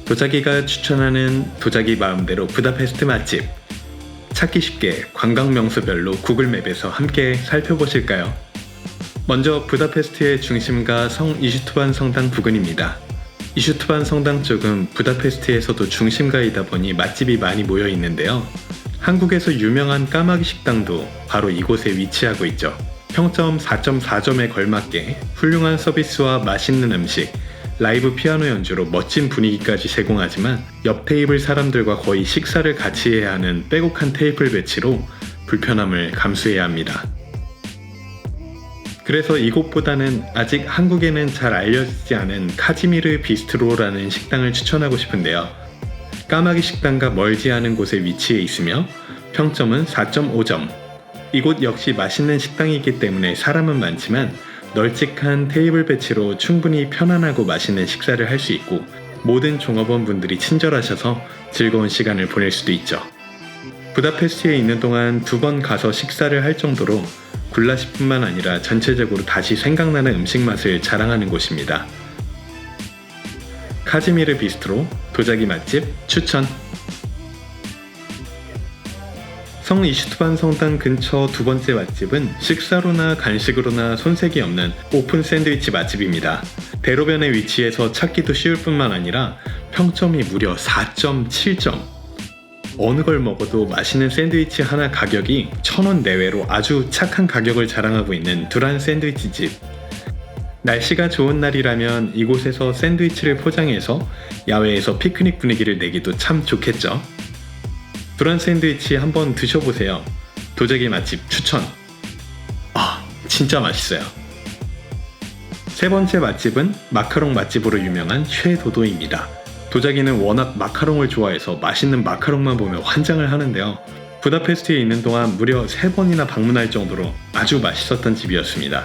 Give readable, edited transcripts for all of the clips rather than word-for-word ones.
도자기가 추천하는 도자기 마음대로 부다페스트 맛집. 찾기 쉽게 관광 명소별로 구글맵에서 함께 살펴보실까요? 먼저 부다페스트의 중심가 성 이슈투반 성당 부근입니다. 이슈투반 성당 쪽은 부다페스트에서도 중심가이다 보니 맛집이 많이 모여 있는데요. 한국에서 유명한 까마귀 식당도 바로 이곳에 위치하고 있죠. 평점 4.4점에 걸맞게 훌륭한 서비스와 맛있는 음식, 라이브 피아노 연주로 멋진 분위기까지 제공하지만 옆 테이블 사람들과 거의 식사를 같이 해야 하는 빼곡한 테이블 배치로 불편함을 감수해야 합니다. 그래서 이곳보다는 아직 한국에는 잘 알려지지 않은 카지미르 비스트로라는 식당을 추천하고 싶은데요. 까마귀 식당과 멀지 않은 곳에 위치해 있으며 평점은 4.5점. 이곳 역시 맛있는 식당이기 때문에 사람은 많지만 널찍한 테이블 배치로 충분히 편안하고 맛있는 식사를 할 수 있고 모든 종업원 분들이 친절하셔서 즐거운 시간을 보낼 수도 있죠. 부다페스트에 있는 동안 2번 가서 식사를 할 정도로 굴라시뿐만 아니라 전체적으로 다시 생각나는 음식 맛을 자랑하는 곳입니다. 카지미르 비스트로 도자기 맛집 추천. 성 이슈투반 성당 근처 2번째 맛집은 식사로나 간식으로나 손색이 없는 오픈 샌드위치 맛집입니다. 대로변에 위치해서 찾기도 쉬울 뿐만 아니라 평점이 무려 4.7점. 어느 걸 먹어도 맛있는 샌드위치 하나 가격이 1,000원 내외로 아주 착한 가격을 자랑하고 있는 두란 샌드위치 집. 날씨가 좋은 날이라면 이곳에서 샌드위치를 포장해서 야외에서 피크닉 분위기를 내기도 참 좋겠죠. 두란 샌드위치 한번 드셔보세요. 도자기 맛집 추천. 진짜 맛있어요. 3번째 맛집은 마카롱 맛집으로 유명한 쉐도도입니다. 도자기는 워낙 마카롱을 좋아해서 맛있는 마카롱만 보면 환장을 하는데요. 부다페스트에 있는 동안 무려 3번이나 방문할 정도로 아주 맛있었던 집이었습니다.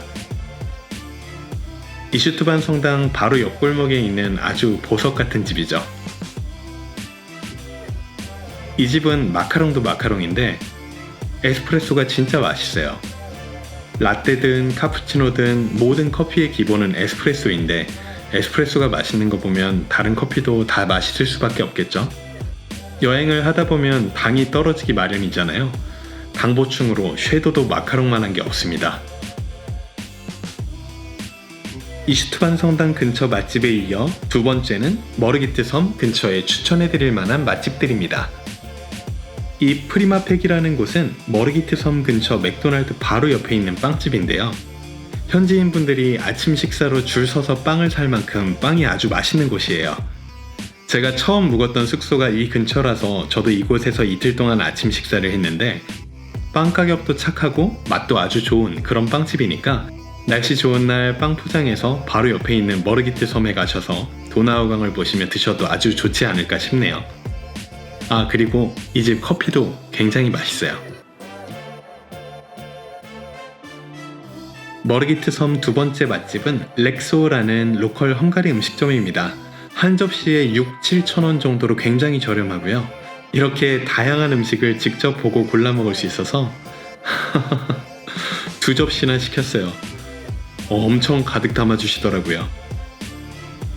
이슈투반 성당 바로 옆 골목에 있는 아주 보석 같은 집이죠. 이 집은 마카롱도 마카롱인데 에스프레소가 진짜 맛있어요. 라떼든 카푸치노든 모든 커피의 기본은 에스프레소인데 에스프레소가 맛있는 거 보면 다른 커피도 다 맛있을 수밖에 없겠죠. 여행을 하다 보면 당이 떨어지기 마련이잖아요. 당 보충으로 쉐도도 마카롱만한 게 없습니다. 이슈투반 성당 근처 맛집에 이어 2번째는 머르기트 섬 근처에 추천해드릴 만한 맛집들입니다. 이 프리마팩이라는 곳은 머르기트 섬 근처 맥도날드 바로 옆에 있는 빵집인데요. 현지인분들이 아침 식사로 줄 서서 빵을 살 만큼 빵이 아주 맛있는 곳이에요. 제가 처음 묵었던 숙소가 이 근처라서 저도 이곳에서 이틀 동안 아침 식사를 했는데 빵 가격도 착하고 맛도 아주 좋은 그런 빵집이니까 날씨 좋은 날 빵 포장해서 바로 옆에 있는 머르기트 섬에 가셔서 도나우강을 보시며 드셔도 아주 좋지 않을까 싶네요. 그리고 이 집 커피도 굉장히 맛있어요. 머르기트 섬 2번째 맛집은 렉소라는 로컬 헝가리 음식점입니다. 한 접시에 6-7천원 정도로 굉장히 저렴하고요. 이렇게 다양한 음식을 직접 보고 골라 먹을 수 있어서 2접시나 시켰어요. 엄청 가득 담아주시더라고요.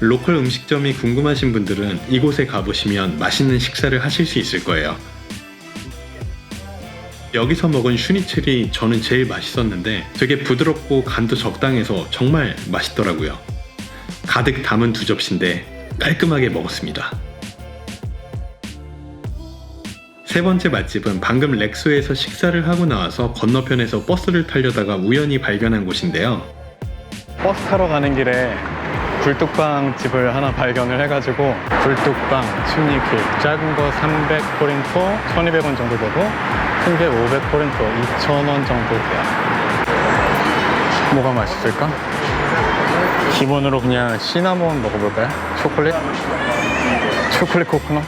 로컬 음식점이 궁금하신 분들은 이곳에 가보시면 맛있는 식사를 하실 수 있을 거예요. 여기서 먹은 슈니첼이 저는 제일 맛있었는데 되게 부드럽고 간도 적당해서 정말 맛있더라고요. 가득 담은 2접시인데 깔끔하게 먹었습니다. 3번째 맛집은 방금 렉소에서 식사를 하고 나와서 건너편에서 버스를 타려다가 우연히 발견한 곳인데요. 버스 타러 가는 길에 굴뚝빵 집을 하나 발견을 해가지고 굴뚝빵 춘니킥 작은 거 300포린토 1200원 정도 되고 큰 게 500포린토 2000원 정도 돼요. 뭐가 맛있을까? 기본으로 그냥 시나몬 먹어볼까요? 초콜릿? 초콜릿 코코넛?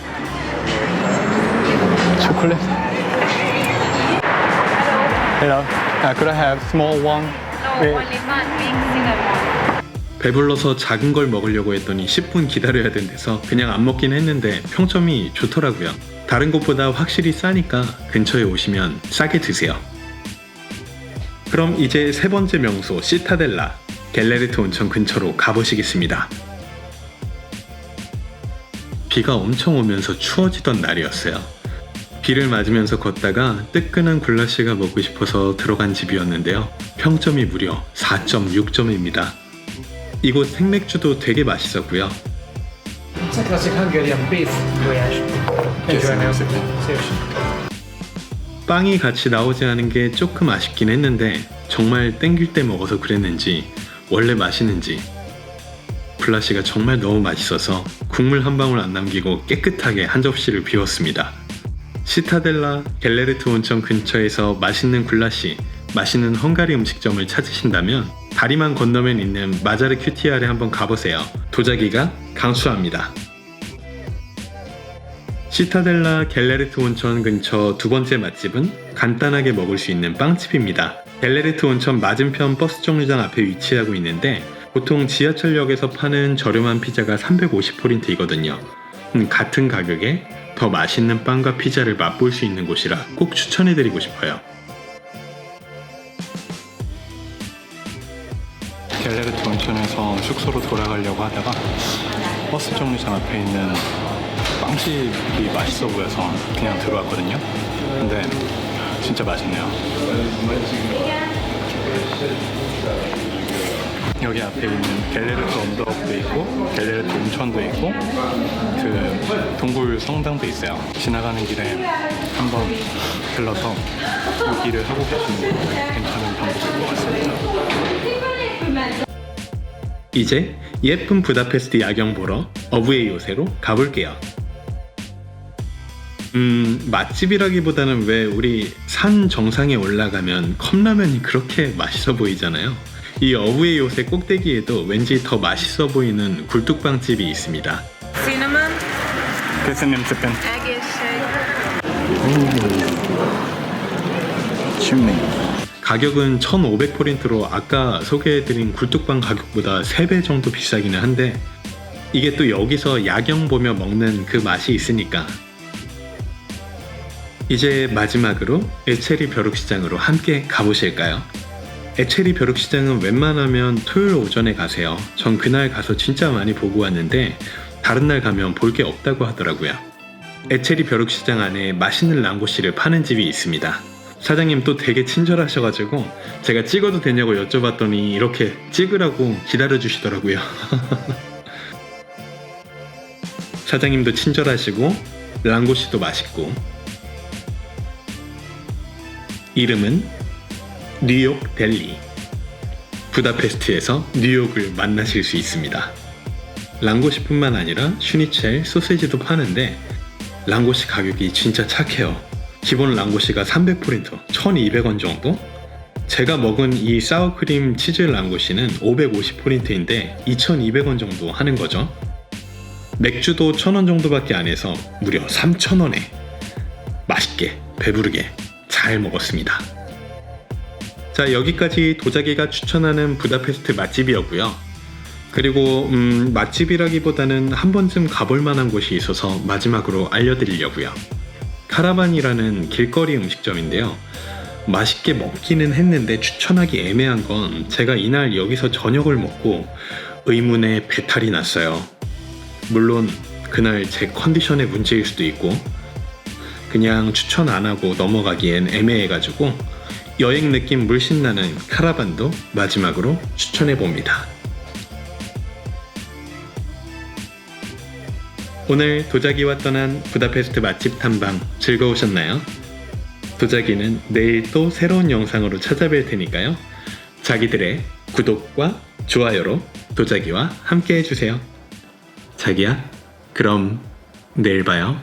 초콜릿? Hello. Could I have small one? No, only one big cinnamon. 배불러서 작은 걸 먹으려고 했더니 10분 기다려야 된대서 그냥 안 먹긴 했는데 평점이 좋더라고요. 다른 곳보다 확실히 싸니까 근처에 오시면 싸게 드세요. 그럼 이제 세 번째 명소 시타델라 갤레르트 온천 근처로 가보시겠습니다. 비가 엄청 오면서 추워지던 날이었어요. 비를 맞으면서 걷다가 뜨끈한 굴라시가 먹고 싶어서 들어간 집이었는데요. 평점이 무려 4.6점입니다. 이곳 생맥주도 되게 맛있었고요. It's a classic Hungarian beef voyage. Enjoy now. 빵이 같이 나오지 않은 게 조금 아쉽긴 했는데 정말 땡길 때 먹어서 그랬는지 원래 맛있는지 굴라시가 정말 너무 맛있어서 국물 한 방울 안 남기고 깨끗하게 한 접시를 비웠습니다. 시타델라 갤레르트 온천 근처에서 맛있는 굴라시, 맛있는 헝가리 음식점을 찾으신다면 다리만 건너면 있는 마자르 큐티아를 한번 가보세요. 도자기가 강추합니다. 시타델라 갤레르트 온천 근처 두 번째 맛집은 간단하게 먹을 수 있는 빵집입니다. 갤레르트 온천 맞은편 버스 정류장 앞에 위치하고 있는데 보통 지하철역에서 파는 저렴한 피자가 350포린트이거든요. 같은 가격에 더 맛있는 빵과 피자를 맛볼 수 있는 곳이라 꼭 추천해드리고 싶어요. 갤레르트 온천에서 숙소로 돌아가려고 하다가 버스 정류장 앞에 있는 빵집이 맛있어 보여서 그냥 들어왔거든요. 근데 진짜 맛있네요. 여기 앞에 있는 갤레르트 언덕도 있고 갤레르트 온천도 있고 그 동굴 성당도 있어요. 지나가는 길에 한번 들러서 여기를 하고 계시는 것도 괜찮은 방법일 것 같습니다. 이제 예쁜 부다페스트 야경 보러 어부의 요새로 가볼게요. 맛집이라기보다는 왜 우리 산 정상에 올라가면 컵라면이 그렇게 맛있어 보이잖아요. 이 어부의 요새 꼭대기에도 왠지 더 맛있어 보이는 굴뚝빵집이 있습니다. Cinnamon, 교수님 스팸 egg shake. 춥네. 가격은 1,500포린트로 아까 소개해드린 굴뚝빵 가격보다 3배 정도 비싸기는 한데 이게 또 여기서 야경 보며 먹는 그 맛이 있으니까. 이제 마지막으로 에체리 벼룩시장으로 함께 가보실까요? 에체리 벼룩시장은 웬만하면 토요일 오전에 가세요. 전 그날 가서 진짜 많이 보고 왔는데 다른 날 가면 볼 게 없다고 하더라고요. 에체리 벼룩시장 안에 맛있는 랑고시를 파는 집이 있습니다. 사장님 또 되게 친절하셔가지고 제가 찍어도 되냐고 여쭤봤더니 이렇게 찍으라고 기다려주시더라고요. 사장님도 친절하시고 랑고시도 맛있고 이름은 뉴욕 델리. 부다페스트에서 뉴욕을 만나실 수 있습니다. 랑고시뿐만 아니라 슈니첼, 소세지도 파는데 랑고시 가격이 진짜 착해요. 기본 랑고시가 300포린트, 1200원 정도? 제가 먹은 이 사워크림 치즈 랑고시는 550포린트인데 2200원 정도 하는 거죠. 맥주도 1000원 정도밖에 안 해서 무려 3000원에 맛있게 배부르게 잘 먹었습니다. 자, 여기까지 도자기가 추천하는 부다페스트 맛집이었고요. 그리고 맛집이라기보다는 한 번쯤 가볼 만한 곳이 있어서 마지막으로 알려드리려고요. 카라반이라는 길거리 음식점인데요. 맛있게 먹기는 했는데 추천하기 애매한 건 제가 이날 여기서 저녁을 먹고 의문의 배탈이 났어요. 물론 그날 제 컨디션의 문제일 수도 있고 그냥 추천 안 하고 넘어가기엔 애매해가지고 여행 느낌 물씬 나는 카라반도 마지막으로 추천해봅니다. 오늘 도자기와 떠난 부다페스트 맛집 탐방 즐거우셨나요? 도자기는 내일 또 새로운 영상으로 찾아뵐 테니까요. 자기들의 구독과 좋아요로 도자기와 함께 해주세요. 자기야, 그럼 내일 봐요.